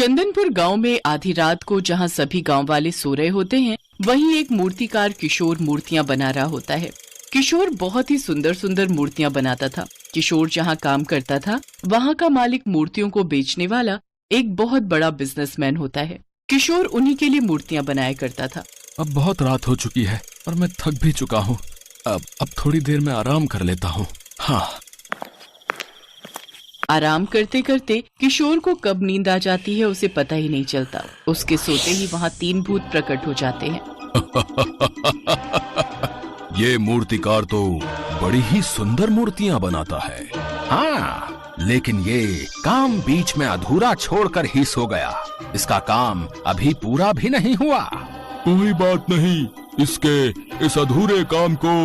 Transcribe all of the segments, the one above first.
चंदनपुर गांव में आधी रात को जहां सभी गांव वाले सो रहे होते हैं, वहीं एक मूर्तिकार किशोर मूर्तियां बना रहा होता है। किशोर बहुत ही सुंदर सुंदर मूर्तियां बनाता था। किशोर जहां काम करता था, वहां का मालिक मूर्तियों को बेचने वाला एक बहुत बड़ा बिजनेसमैन होता है। किशोर उन्हीं के लिए मूर्तियां बनाया करता था। अब बहुत रात हो चुकी है और मैं थक भी चुका हूँ। अब थोड़ी देर में आराम कर लेता हूँ। हाँ। आराम करते करते किशोर को कब नींद आ जाती है उसे पता ही नहीं चलता। उसके सोते ही वहाँ 3 भूत प्रकट हो जाते हैं। ये मूर्तिकार तो बड़ी ही सुंदर मूर्तियां बनाता है। हाँ, लेकिन ये काम बीच में अधूरा छोड़कर ही सो गया। इसका काम अभी पूरा भी नहीं हुआ। कोई बात नहीं, इसके इस अधूरे काम को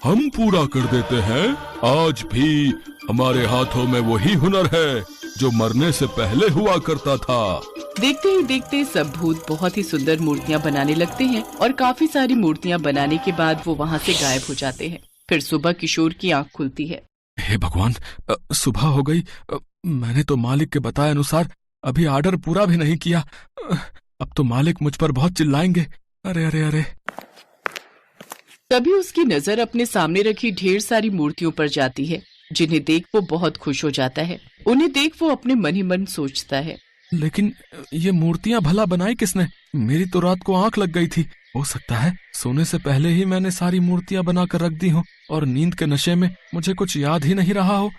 हम पूरा कर देते हैं। आज भी हमारे हाथों में वही हुनर है जो मरने से पहले हुआ करता था। देखते ही देखते सब भूत बहुत ही सुंदर मूर्तियां बनाने लगते हैं और काफी सारी मूर्तियां बनाने के बाद वो वहाँ से गायब हो जाते हैं। फिर सुबह किशोर की आंख खुलती है। हे भगवान, सुबह हो गई। मैंने तो मालिक के बताए अनुसार अभी ऑर्डर पूरा भी नहीं किया। अब तो मालिक मुझ पर बहुत चिल्लाएंगे। अरे अरे अरे। तभी उसकी नजर अपने सामने रखी ढेर सारी मूर्तियों पर जाती है, जिन्हें देख वो बहुत खुश हो जाता है। उन्हें देख वो अपने मन ही मन सोचता है, लेकिन ये मूर्तियां भला बनाई किसने? मेरी तो रात को आंख लग गई थी। हो सकता है सोने से पहले ही मैंने सारी मूर्तियां बनाकर रख दी हो और नींद के नशे में मुझे कुछ याद ही नहीं रहा हो।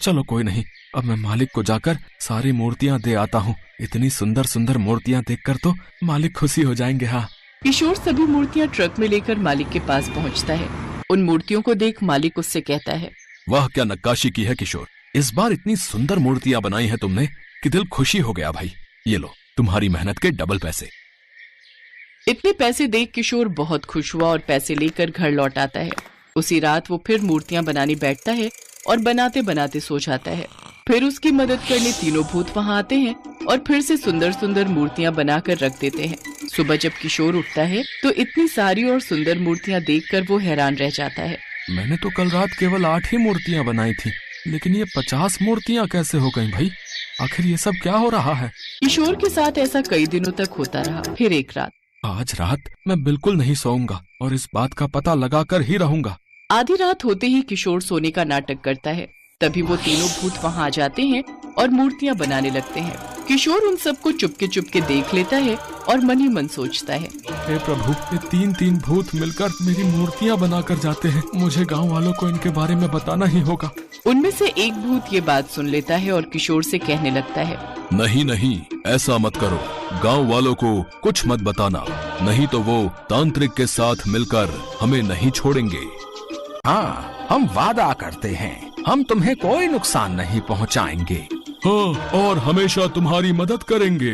चलो कोई नहीं, अब मैं मालिक को जाकर सारी मूर्तियां दे आता हूँ। इतनी सुंदर सुंदर मूर्तियां देखकर तो मालिक खुशी हो जाएंगे। हाँ। किशोर सभी मूर्तियां ट्रक में लेकर मालिक के पास पहुँचता है। उन मूर्तियों को देख मालिक उससे कहता है, वाह, क्या नक्काशी की है किशोर। इस बार इतनी सुंदर मूर्तियां बनाई हैं तुमने कि दिल खुशी हो गया भाई। ये लो, तुम्हारी मेहनत के डबल पैसे। इतने पैसे देख किशोर बहुत खुश हुआ और पैसे लेकर घर लौट आता है। उसी रात वो फिर मूर्तियां बनाने बैठता है और बनाते बनाते सो जाता है। फिर उसकी मदद करने 3 भूत वहां आते हैं और फिर से सुंदर सुंदर मूर्तियां बनाकर रख देते हैं। सुबह जब किशोर उठता है तो इतनी सारी और सुंदर मूर्तियां देखकर वो हैरान रह जाता है। मैंने तो कल रात केवल 8 ही मूर्तियां बनाई थी, लेकिन ये 50 मूर्तियां कैसे हो गई भाई? आखिर ये सब क्या हो रहा है? किशोर के साथ ऐसा कई दिनों तक होता रहा। फिर एक रात, आज रात मैं बिल्कुल नहीं सोऊंगा और इस बात का पता लगाकर ही रहूंगा। आधी रात होते ही किशोर सोने का नाटक करता है। तभी वो 3 भूत वहाँ आ जाते हैं और मूर्तियां बनाने लगते हैं। किशोर उन सबको चुपके चुपके देख लेता है और मन ही मन सोचता है, हे प्रभु, ये 3 भूत मिलकर मेरी मूर्तियां बनाकर जाते हैं। मुझे गांव वालों को इनके बारे में बताना ही होगा। उनमें से एक भूत ये बात सुन लेता है और किशोर से कहने लगता है, नहीं नहीं, ऐसा मत करो। गांव वालों को कुछ मत बताना, नहीं तो वो तांत्रिक के साथ मिलकर हमें नहीं छोड़ेंगे। हाँ, हम वादा करते हैं, हम तुम्हें कोई नुकसान नहीं पहुंचाएंगे। हाँ, और हमेशा तुम्हारी मदद करेंगे।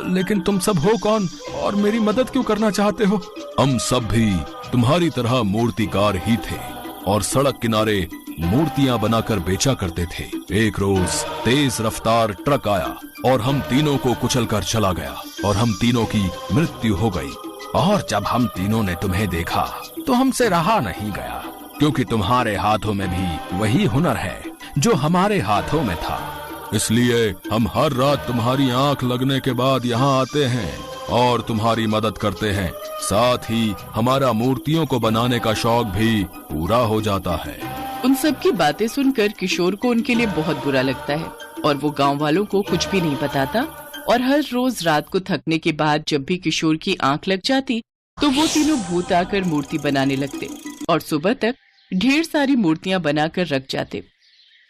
लेकिन तुम सब हो कौन और मेरी मदद क्यों करना चाहते हो? हम सब भी तुम्हारी तरह मूर्तिकार ही थे और सड़क किनारे मूर्तियां बनाकर बेचा करते थे। एक रोज तेज रफ्तार ट्रक आया और हम तीनों को कुचलकर चला गया और हम तीनों की मृत्यु हो गई। और जब हम तीनों ने तुम्हें देखा तो हमसे रहा नहीं गया, क्योंकि तुम्हारे हाथों में भी वही हुनर है जो हमारे हाथों में था। इसलिए हम हर रात तुम्हारी आंख लगने के बाद यहाँ आते हैं और तुम्हारी मदद करते हैं। साथ ही हमारा मूर्तियों को बनाने का शौक भी पूरा हो जाता है। उन सब की बातें सुनकर किशोर को उनके लिए बहुत बुरा लगता है और वो गांव वालों को कुछ भी नहीं बताता। और हर रोज रात को थकने के बाद जब भी किशोर की आंख लग जाती तो वो 3 भूत आकर मूर्ति बनाने लगते और सुबह तक ढेर सारी मूर्तियां बनाकर रख जाते।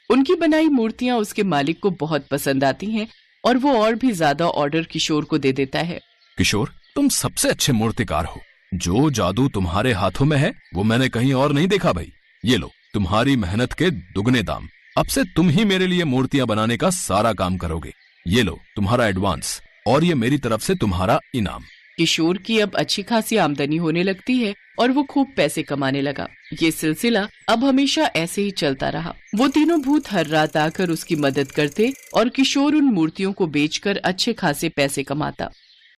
उनकी बनाई मूर्तियां उसके मालिक को बहुत पसंद आती हैं और वो और भी ज्यादा ऑर्डर किशोर को दे देता है। किशोर, तुम सबसे अच्छे मूर्तिकार हो। जो जादू तुम्हारे हाथों में है वो मैंने कहीं और नहीं देखा भाई। ये लो, तुम्हारी मेहनत के दुगने दाम। अब से तुम ही मेरे लिए मूर्तियां बनाने का सारा काम करोगे। ये लो तुम्हारा एडवांस और ये मेरी तरफ से तुम्हारा इनाम। किशोर की अब अच्छी खासी आमदनी होने लगती है और वो खूब पैसे कमाने लगा। ये सिलसिला अब हमेशा ऐसे ही चलता रहा। वो 3 भूत हर रात आकर उसकी मदद करते और किशोर उन मूर्तियों को बेचकर अच्छे खासे पैसे कमाता।